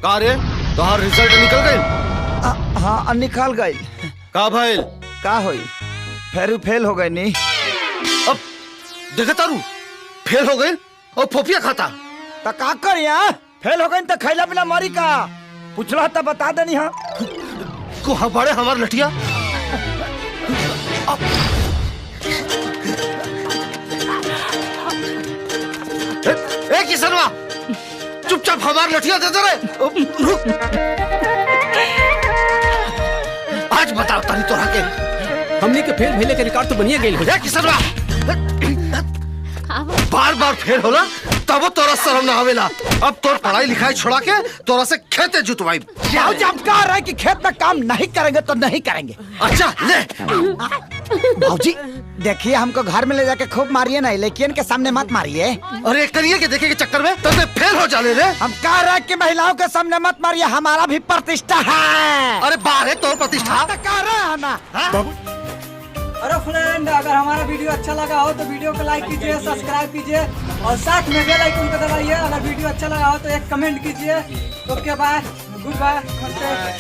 का रे तोहार रिजल्ट निकल गई? हाँ निकाल गई। का भइल? का होई फेर फेल हो गई नी। अब देखा तारू फेल हो गई और फोफिया खाता। तो का कर यहाँ फेल हो गई तो खैला बिना मरी का पूछला तो बता देनी। हाँ को हमारे हमार लठिया ए किसनवा चुपचाप हमार लठिया दे दे रे। आज बताओ तानी तोरा के हमने के फेल भइले के रिकॉर्ड तो बनिए गइल हो। किसनवा बार बार फेल होला तब तोरा शर्म ना आवेला। अब तोर पढ़ाई लिखाई छोड़ा के तोरा से खेते जुतवाई। जब कह रहा है कि खेत में काम नहीं करेंगे तो नहीं करेंगे। अच्छा ले भाजी देखिए हमको घर में ले जाके खूब मारिए ना, लेकिन के सामने मत मारिए। अरे करिए के देखे के चक्कर में तब फेल हो जाले रे। हम कह रहे हैं कि महिलाओं के सामने मत मारिए, हमारा भी प्रतिष्ठा है। अरे बाहर है तोर प्रतिष्ठा। तो कह रहे हैं ना। अरे फ्रेंड अगर हमारा वीडियो अच्छा लगा हो तो वीडियो को लाइक कीजिए, सब्सक्राइब कीजिए और साथ में बेल आइकन को दबाइए। अगर वीडियो अच्छा लगा हो तो एक कमेंट कीजिए। ओके बाय, गुड बाय, नमस्ते।